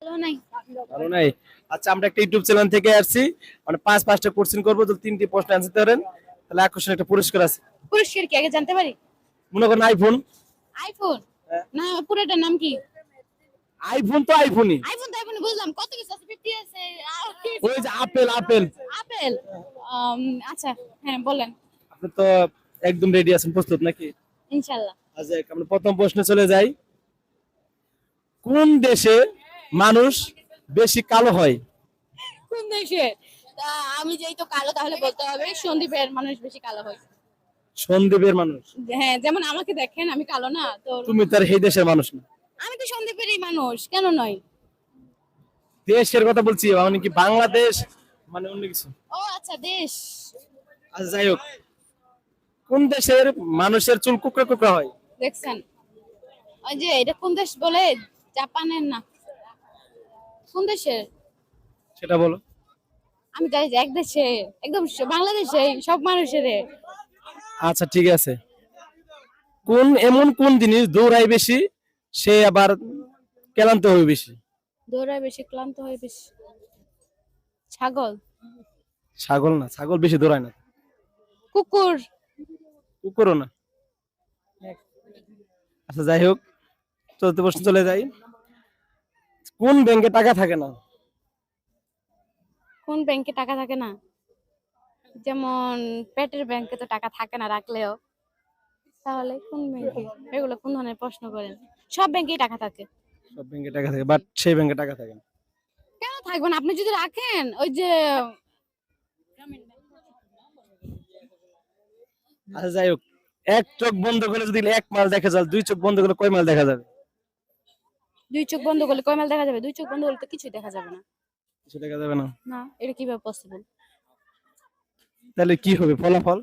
ভালো নাই। ভালো নাই। আচ্ছা, আমরা একটা ইউটিউব চ্যানেল থেকে আসছি, মানে পাঁচটা কোশ্চেন করবো, তো 3টি প্রশ্ন অ্যান্সার দিতে পারেন তাহলে আকর্ষণ একটা পুরস্কার আছে। পুরস্কার কি আগে জানতে পারি? মনে করেন আইফোন। আইফোন? না, পুরোটার নাম কি? আইফোন তো আইফোনই। আইফোন তো আইফোন বুঝলাম, কত কিছু আছে, 50 আছে। ওই যে আপেল আপেল। আপেল। আচ্ছা, হ্যাঁ বলেন। আপনি তো একদম রেডি আছেন, প্রস্তুত নাকি? ইনশাআল্লাহ। আচ্ছা, আমরা প্রথম প্রশ্নে চলে যাই। কোন দেশে মানুষ বেশি কালো হয়? কোন দেশে? তা আমি যেই তো কালো, তাহলে বলতে হবে সন্দীপের মানুষ বেশি কালো হয়। সন্দ্বীপের মানুষ? হ্যাঁ, যেমন আমাকে দেখেন, আমি কালো না তো। তুমি তার এই দেশের মানুষ না। আমি তো সন্দীপেরই মানুষ, কেন নয়? দেশের কথা বলছি, মানে কি বাংলাদেশ, মানে অন্য কিছু। ও আচ্ছা, দেশ। আচ্ছা, যাই হোক, কোন দেশের মানুষের চুল কুকড়া কুকড়া হয়? দেখছেন? ওই যে এটা কোন দেশ বলে? জাপানের না, কোন দেশের? সেটা বলো। আমি জানি যে এক দেশে, একদম বাংলাদেশে সব মানুষের। আচ্ছা, ঠিক আছে। কোন জিনিস দৌড়ায় বেশি, সে আবার ক্লান্ত হবে বেশি? দৌড়ায় বেশি, ক্লান্ত হয় বেশি। ছাগল। ছাগল না, ছাগল বেশি দৌড়ায় না। কুকুর। কুকুরও না। আচ্ছা, যাই হোক, চলতে প্রশ্ন চলে যাই। কোন ব্যাংকে টাকা থাকে না? কোন ব্যাংকে টাকা থাকে না? যেমন পেটের ব্যাংকে তো টাকা থাকে না রাখলেও। তাহলে কোন ব্যাংকে? এগুলো কোন ধরনের প্রশ্ন করেন? সব ব্যাংকেই টাকা থাকে। সব ব্যাংকে টাকা থাকে, বাট সেই ব্যাংকে টাকা থাকে না। কেন থাকবে না? আপনি যদি রাখেন, ওই যে আচ্ছা, যাই হোক, এক চোখ বন্ধ করে যদি 1 মাইল দেখা যায়, 2 চোখ বন্ধ করলে কয় মাইল দেখা যাবে? দুই চোখ বন্ধ করলে কয় মাইল দেখা যাবে? দুই চোখ বন্ধ করলে তো কিছুই দেখা যাবে না। কিছু দেখা যাবে না। না, এটা কিভাবে পসিবল? তাহলে কি হবে ফলাফল?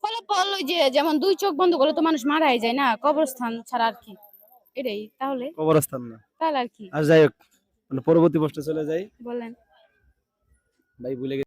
ফলাফল ওই যে, যেমন দুই চোখ বন্ধ করলে তো মানুষ মারাই যায় না, কবরস্থান ছাড়া আর কি। এটাই তাহলে। কবরস্থান না। তাহলে আর কি? আর যাই হোক, মানে পরবর্তী প্রশ্নে চলে যাই। বলেন। ভাই ভুলে গেছি।